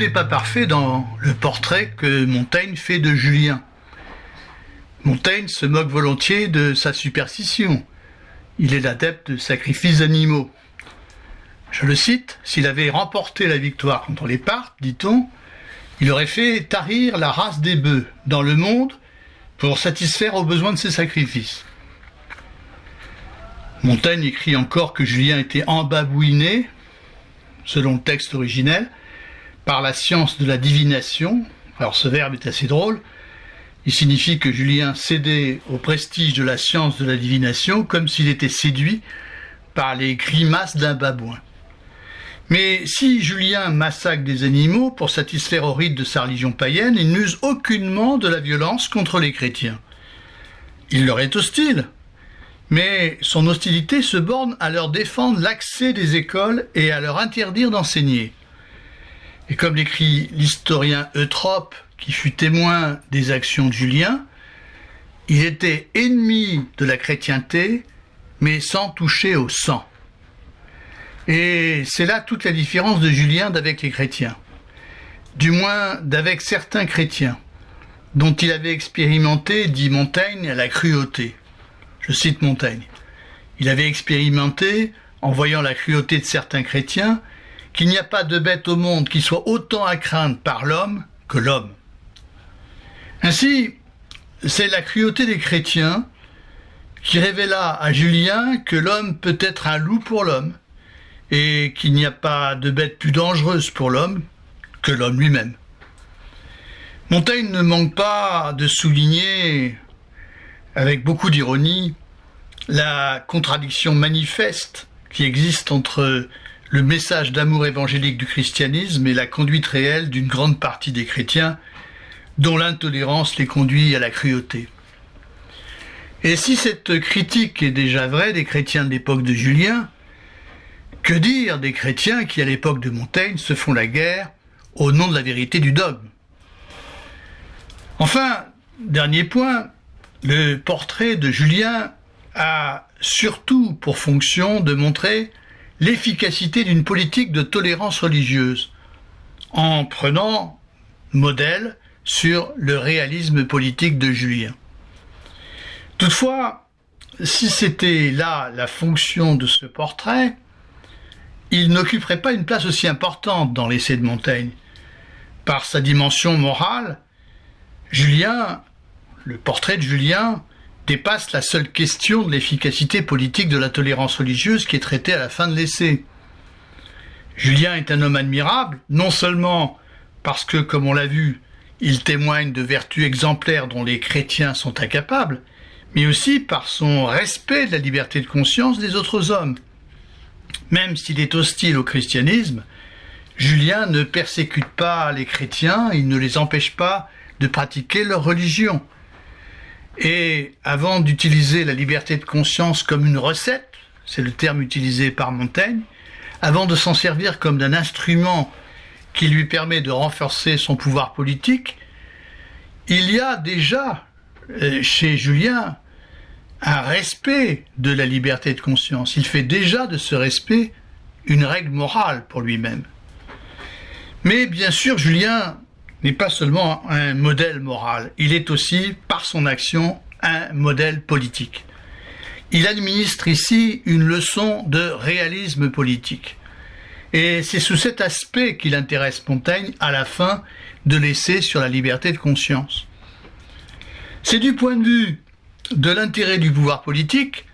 n'est pas parfait dans le portrait que Montaigne fait de Julien. Montaigne se moque volontiers de sa superstition. Il est l'adepte de sacrifices animaux. Je le cite, « S'il avait remporté la victoire contre les Parthes, dit-on, il aurait fait tarir la race des bœufs dans le monde pour satisfaire aux besoins de ses sacrifices. » Montaigne écrit encore que Julien était embabouiné, selon le texte originel, par la science de la divination. Alors ce verbe est assez drôle. Il signifie que Julien cédait au prestige de la science de la divination comme s'il était séduit par les grimaces d'un babouin. Mais si Julien massacre des animaux pour satisfaire au rite de sa religion païenne, il n'use aucunement de la violence contre les chrétiens. Il leur est hostile, mais son hostilité se borne à leur défendre l'accès des écoles et à leur interdire d'enseigner. Et comme l'écrit l'historien Eutrope, qui fut témoin des actions de Julien, il était ennemi de la chrétienté, mais sans toucher au sang. Et c'est là toute la différence de Julien d'avec les chrétiens, du moins d'avec certains chrétiens, dont il avait expérimenté, dit Montaigne, la cruauté. Je cite Montaigne. Il avait expérimenté, en voyant la cruauté de certains chrétiens, qu'il n'y a pas de bête au monde qui soit autant à craindre par l'homme que l'homme. Ainsi, c'est la cruauté des chrétiens qui révéla à Julien que l'homme peut être un loup pour l'homme et qu'il n'y a pas de bête plus dangereuse pour l'homme que l'homme lui-même. Montaigne ne manque pas de souligner, avec beaucoup d'ironie, la contradiction manifeste qui existe entre le message d'amour évangélique du christianisme et la conduite réelle d'une grande partie des chrétiens, dont l'intolérance les conduit à la cruauté. Et si cette critique est déjà vraie des chrétiens de l'époque de Julien, que dire des chrétiens qui, à l'époque de Montaigne, se font la guerre au nom de la vérité du dogme? Enfin, dernier point, le portrait de Julien a surtout pour fonction de montrer l'efficacité d'une politique de tolérance religieuse, en prenant modèle sur le réalisme politique de Julien. Toutefois, si c'était là la fonction de ce portrait, il n'occuperait pas une place aussi importante dans l'essai de Montaigne. Par sa dimension morale, Julien, le portrait de Julien, dépasse la seule question de l'efficacité politique de la tolérance religieuse qui est traitée à la fin de l'essai. Julien est un homme admirable, non seulement parce que, comme on l'a vu, il témoigne de vertus exemplaires dont les chrétiens sont incapables, mais aussi par son respect de la liberté de conscience des autres hommes. Même s'il est hostile au christianisme, Julien ne persécute pas les chrétiens, il ne les empêche pas de pratiquer leur religion. Et avant d'utiliser la liberté de conscience comme une recette, c'est le terme utilisé par Montaigne, avant de s'en servir comme d'un instrument qui lui permet de renforcer son pouvoir politique, il y a déjà chez Julien un respect de la liberté de conscience. Il fait déjà de ce respect une règle morale pour lui-même. Mais bien sûr, Julien n'est pas seulement un modèle moral, il est aussi, par son action, un modèle politique. Il administre ici une leçon de réalisme politique. Et c'est sous cet aspect qu'il intéresse Montaigne à la fin de l'essai sur la liberté de conscience. C'est du point de vue de l'intérêt du pouvoir politique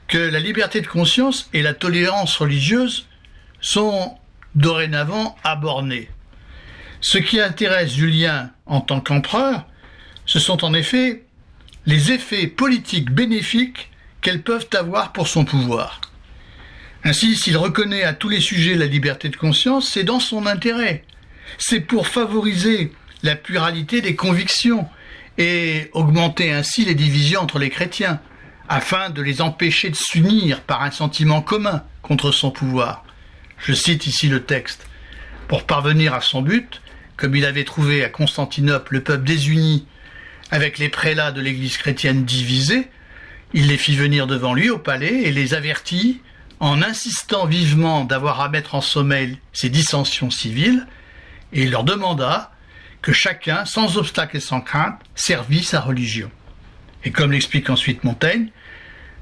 que la liberté de conscience et la tolérance religieuse sont dorénavant abornées. Ce qui intéresse Julien en tant qu'empereur, ce sont en effet les effets politiques bénéfiques qu'elles peuvent avoir pour son pouvoir. Ainsi, s'il reconnaît à tous les sujets la liberté de conscience, c'est dans son intérêt. C'est pour favoriser la pluralité des convictions et augmenter ainsi les divisions entre les chrétiens, afin de les empêcher de s'unir par un sentiment commun contre son pouvoir. Je cite ici le texte. Pour parvenir à son but, comme il avait trouvé à Constantinople le peuple désuni avec les prélats de l'église chrétienne divisés, il les fit venir devant lui au palais et les avertit, en insistant vivement d'avoir à mettre en sommeil ces dissensions civiles, et il leur demanda que chacun, sans obstacle et sans crainte, servit sa religion. Et comme l'explique ensuite Montaigne,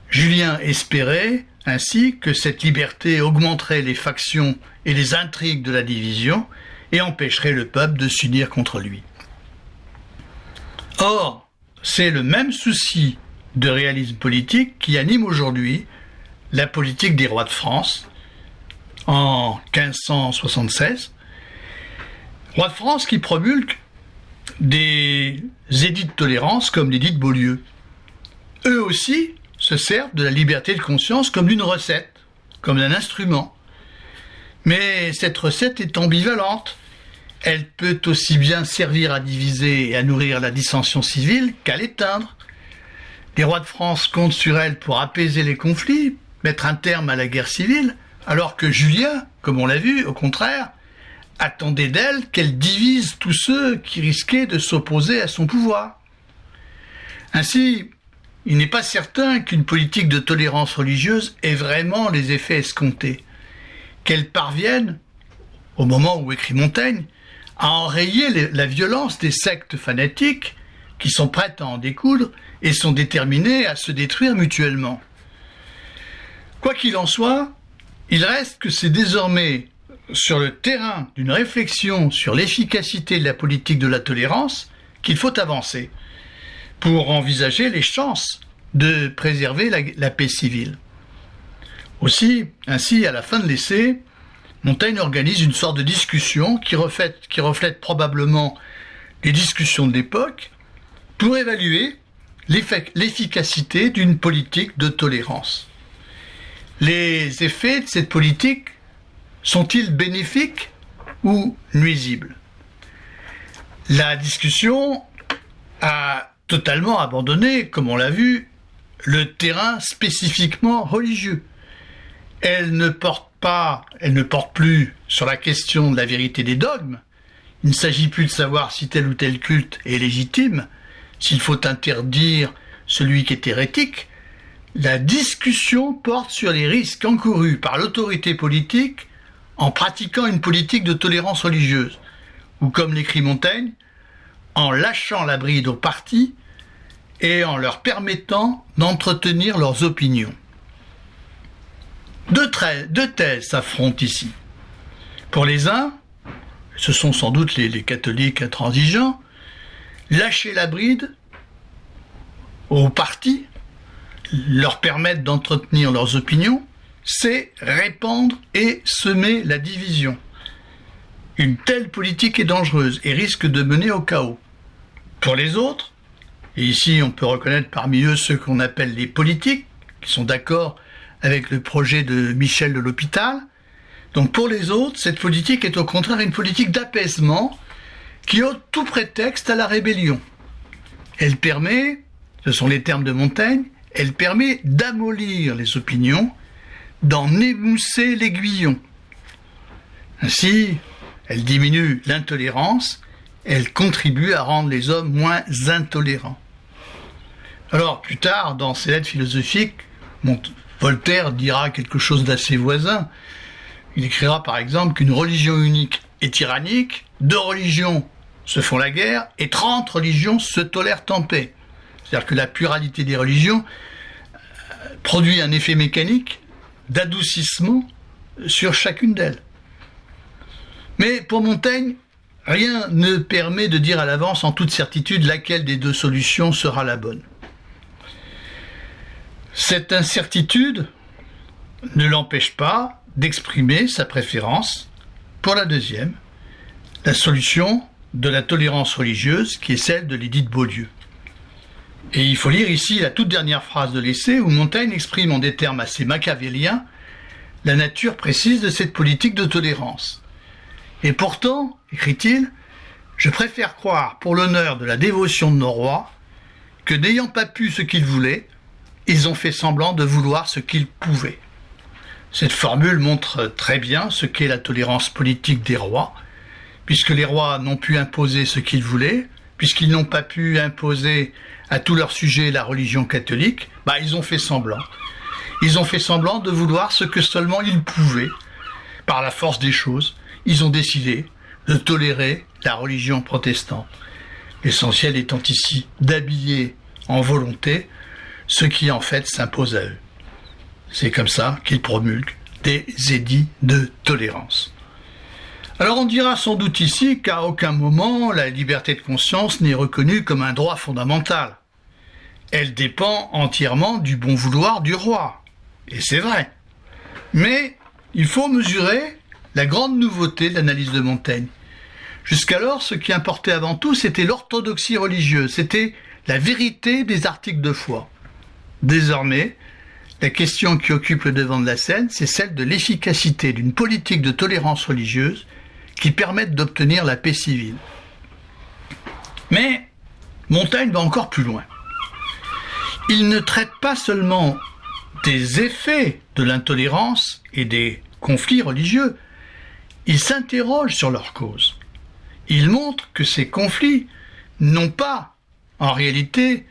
Julien espérait ainsi que cette liberté augmenterait les factions et les intrigues de la division et empêcherait le peuple de s'unir contre lui. Or, c'est le même souci de réalisme politique qui anime aujourd'hui la politique des rois de France en 1576. Rois de France qui promulguent des édits de tolérance comme l'édit de Beaulieu. Eux aussi se servent de la liberté de conscience comme d'une recette, comme d'un instrument. Mais cette recette est ambivalente. Elle peut aussi bien servir à diviser et à nourrir la dissension civile qu'à l'éteindre. Les rois de France comptent sur elle pour apaiser les conflits, mettre un terme à la guerre civile, alors que Julien, comme on l'a vu, au contraire, attendait d'elle qu'elle divise tous ceux qui risquaient de s'opposer à son pouvoir. Ainsi, il n'est pas certain qu'une politique de tolérance religieuse ait vraiment les effets escomptés, qu'elle parvienne, au moment où écrit Montaigne, à enrayer la violence des sectes fanatiques qui sont prêtes à en découdre et sont déterminées à se détruire mutuellement. Quoi qu'il en soit, il reste que c'est désormais sur le terrain d'une réflexion sur l'efficacité de la politique de la tolérance qu'il faut avancer pour envisager les chances de préserver la paix civile. Aussi, ainsi, à la fin de l'essai, Montaigne organise une sorte de discussion qui reflète probablement les discussions de l'époque pour évaluer l'efficacité d'une politique de tolérance. Les effets de cette politique sont-ils bénéfiques ou nuisibles? La discussion a totalement abandonné, comme on l'a vu, le terrain spécifiquement religieux. Elle ne porte plus sur la question de la vérité des dogmes. Il ne s'agit plus de savoir si tel ou tel culte est légitime, s'il faut interdire celui qui est hérétique. La discussion porte sur les risques encourus par l'autorité politique en pratiquant une politique de tolérance religieuse, ou comme l'écrit Montaigne, en lâchant la bride aux partis et en leur permettant d'entretenir leurs opinions. Deux thèses s'affrontent ici. Pour les uns, ce sont sans doute les catholiques intransigeants, lâcher la bride aux partis, leur permettre d'entretenir leurs opinions, c'est répandre et semer la division. Une telle politique est dangereuse et risque de mener au chaos. Pour les autres, et ici on peut reconnaître parmi eux ceux qu'on appelle les politiques, qui sont d'accord avec le projet de Michel de l'Hôpital. Donc pour les autres, cette politique est au contraire une politique d'apaisement qui ôte tout prétexte à la rébellion. Elle permet, ce sont les termes de Montaigne, elle permet d'amollir les opinions, d'en émousser l'aiguillon. Ainsi, elle diminue l'intolérance, elle contribue à rendre les hommes moins intolérants. Alors plus tard, dans ses lettres philosophiques, Voltaire dira quelque chose d'assez voisin. Il écrira par exemple qu'une religion unique est tyrannique, 2 religions se font la guerre et 30 religions se tolèrent en paix. C'est-à-dire que la pluralité des religions produit un effet mécanique d'adoucissement sur chacune d'elles. Mais pour Montaigne, rien ne permet de dire à l'avance en toute certitude laquelle des 2 solutions sera la bonne. Cette incertitude ne l'empêche pas d'exprimer sa préférence pour la deuxième, la solution de la tolérance religieuse qui est celle de l'édit de Beaulieu. Et il faut lire ici la toute dernière phrase de l'essai où Montaigne exprime en des termes assez machiavéliens la nature précise de cette politique de tolérance. Et pourtant, écrit-il, je préfère croire pour l'honneur de la dévotion de nos rois que n'ayant pas pu ce qu'ils voulaient, ils ont fait semblant de vouloir ce qu'ils pouvaient. Cette formule montre très bien ce qu'est la tolérance politique des rois, puisque les rois n'ont pu imposer ce qu'ils voulaient, puisqu'ils n'ont pas pu imposer à tous leurs sujets la religion catholique, ils ont fait semblant. Ils ont fait semblant de vouloir ce que seulement ils pouvaient. Par la force des choses, ils ont décidé de tolérer la religion protestante. L'essentiel étant ici d'habiller en volonté ce qui en fait s'impose à eux. C'est comme ça qu'ils promulguent des édits de tolérance. Alors on dira sans doute ici qu'à aucun moment la liberté de conscience n'est reconnue comme un droit fondamental. Elle dépend entièrement du bon vouloir du roi. Et c'est vrai. Mais il faut mesurer la grande nouveauté de l'analyse de Montaigne. Jusqu'alors, ce qui importait avant tout, c'était l'orthodoxie religieuse, c'était la vérité des articles de foi. Désormais, la question qui occupe le devant de la scène, c'est celle de l'efficacité d'une politique de tolérance religieuse qui permette d'obtenir la paix civile. Mais Montaigne va encore plus loin. Il ne traite pas seulement des effets de l'intolérance et des conflits religieux, il s'interroge sur leur cause. Il montre que ces conflits n'ont pas, en réalité,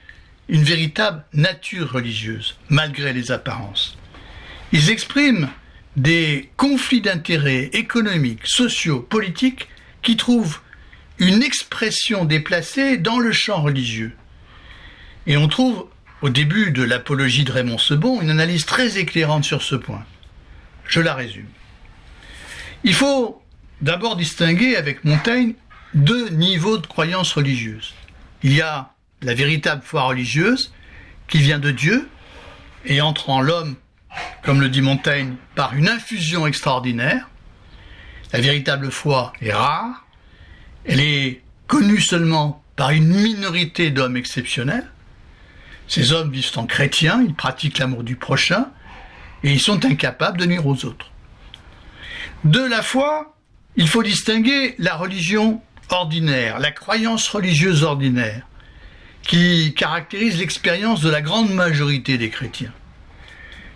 une véritable nature religieuse, malgré les apparences. Ils expriment des conflits d'intérêts économiques, sociaux, politiques, qui trouvent une expression déplacée dans le champ religieux. Et on trouve, au début de l'apologie de Raymond Sebond, une analyse très éclairante sur ce point. Je la résume. Il faut d'abord distinguer avec Montaigne deux niveaux de croyance religieuse. Il y a la véritable foi religieuse qui vient de Dieu et entre en l'homme, comme le dit Montaigne, par une infusion extraordinaire. La véritable foi est rare, elle est connue seulement par une minorité d'hommes exceptionnels. Ces hommes vivent en chrétiens, ils pratiquent l'amour du prochain et ils sont incapables de nuire aux autres. De la foi, il faut distinguer la religion ordinaire, la croyance religieuse ordinaire, qui caractérise l'expérience de la grande majorité des chrétiens.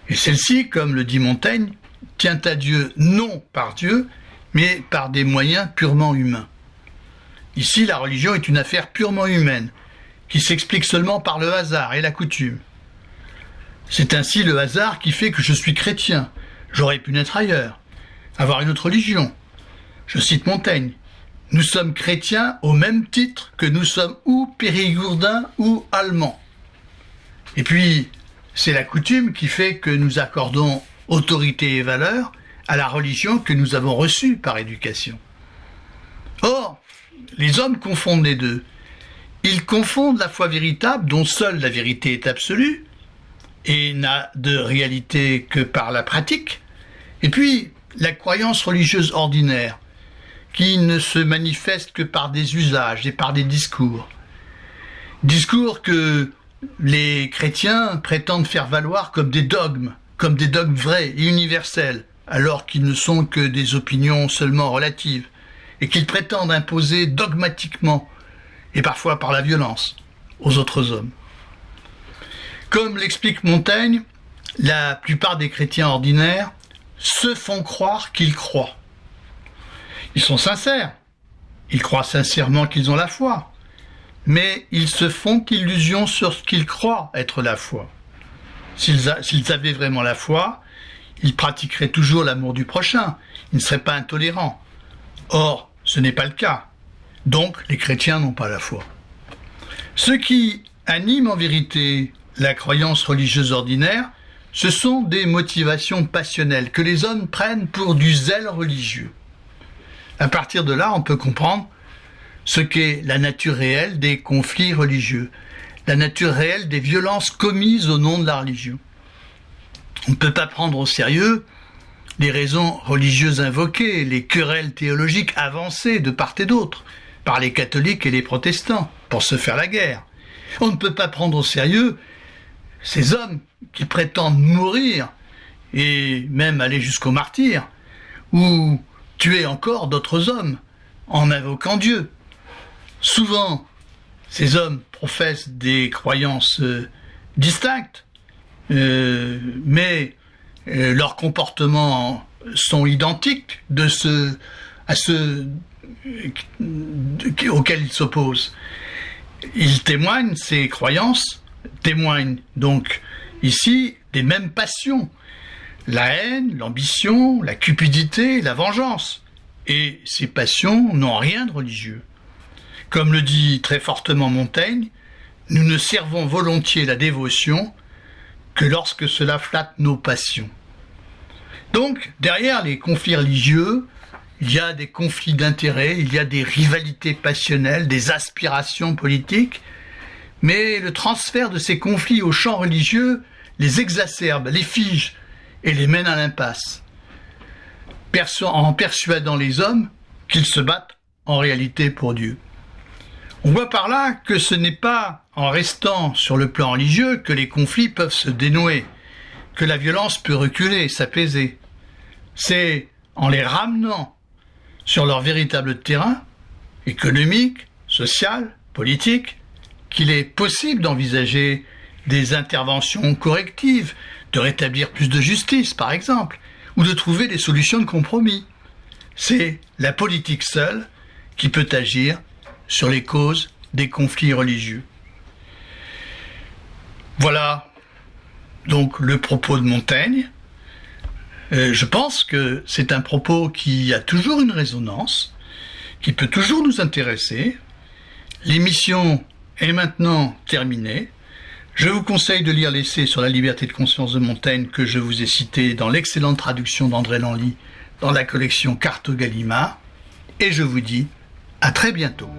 Et celle-ci, comme le dit Montaigne, tient à Dieu non par Dieu, mais par des moyens purement humains. Ici, la religion est une affaire purement humaine, qui s'explique seulement par le hasard et la coutume. C'est ainsi le hasard qui fait que je suis chrétien. J'aurais pu naître ailleurs, avoir une autre religion. Je cite Montaigne. Nous sommes chrétiens au même titre que nous sommes ou périgourdins ou allemands. Et puis, c'est la coutume qui fait que nous accordons autorité et valeur à la religion que nous avons reçue par éducation. Or, les hommes confondent les deux. Ils confondent la foi véritable, dont seule la vérité est absolue, et n'a de réalité que par la pratique, et puis la croyance religieuse ordinaire, qui ne se manifeste que par des usages et par des discours. Discours que les chrétiens prétendent faire valoir comme des dogmes vrais et universels, alors qu'ils ne sont que des opinions seulement relatives, et qu'ils prétendent imposer dogmatiquement, et parfois par la violence, aux autres hommes. Comme l'explique Montaigne, la plupart des chrétiens ordinaires se font croire qu'ils croient. Ils sont sincères, ils croient sincèrement qu'ils ont la foi, mais ils se font illusion sur ce qu'ils croient être la foi. S'ils avaient vraiment la foi, ils pratiqueraient toujours l'amour du prochain, ils ne seraient pas intolérants. Or, ce n'est pas le cas. Donc, les chrétiens n'ont pas la foi. Ce qui anime en vérité la croyance religieuse ordinaire, ce sont des motivations passionnelles que les hommes prennent pour du zèle religieux. À partir de là, on peut comprendre ce qu'est la nature réelle des conflits religieux, la nature réelle des violences commises au nom de la religion. On ne peut pas prendre au sérieux les raisons religieuses invoquées, les querelles théologiques avancées de part et d'autre, par les catholiques et les protestants, pour se faire la guerre. On ne peut pas prendre au sérieux ces hommes qui prétendent mourir, et même aller jusqu'au martyre, ou tuer encore d'autres hommes, en invoquant Dieu. Souvent, ces hommes professent des croyances distinctes, mais leurs comportements sont identiques à ceux auxquels ils s'opposent. Ils témoignent, ces croyances témoignent donc ici des mêmes passions, la haine, l'ambition, la cupidité, la vengeance, et ces passions n'ont rien de religieux. Comme le dit très fortement Montaigne, nous ne servons volontiers la dévotion que lorsque cela flatte nos passions. Donc, derrière les conflits religieux, il y a des conflits d'intérêts, il y a des rivalités passionnelles, des aspirations politiques, mais le transfert de ces conflits au champ religieux les exacerbe, les fige et les mène à l'impasse, en persuadant les hommes qu'ils se battent en réalité pour Dieu. On voit par là que ce n'est pas en restant sur le plan religieux que les conflits peuvent se dénouer, que la violence peut reculer, s'apaiser. C'est en les ramenant sur leur véritable terrain, économique, social, politique, qu'il est possible d'envisager des interventions correctives, de rétablir plus de justice, par exemple, ou de trouver des solutions de compromis. C'est la politique seule qui peut agir sur les causes des conflits religieux. Voilà donc le propos de Montaigne. Je pense que c'est un propos qui a toujours une résonance, qui peut toujours nous intéresser. L'émission est maintenant terminée. Je vous conseille de lire l'essai sur la liberté de conscience de Montaigne que je vous ai cité dans l'excellente traduction d'André Lanly dans la collection Carto Gallimard. Et je vous dis à très bientôt.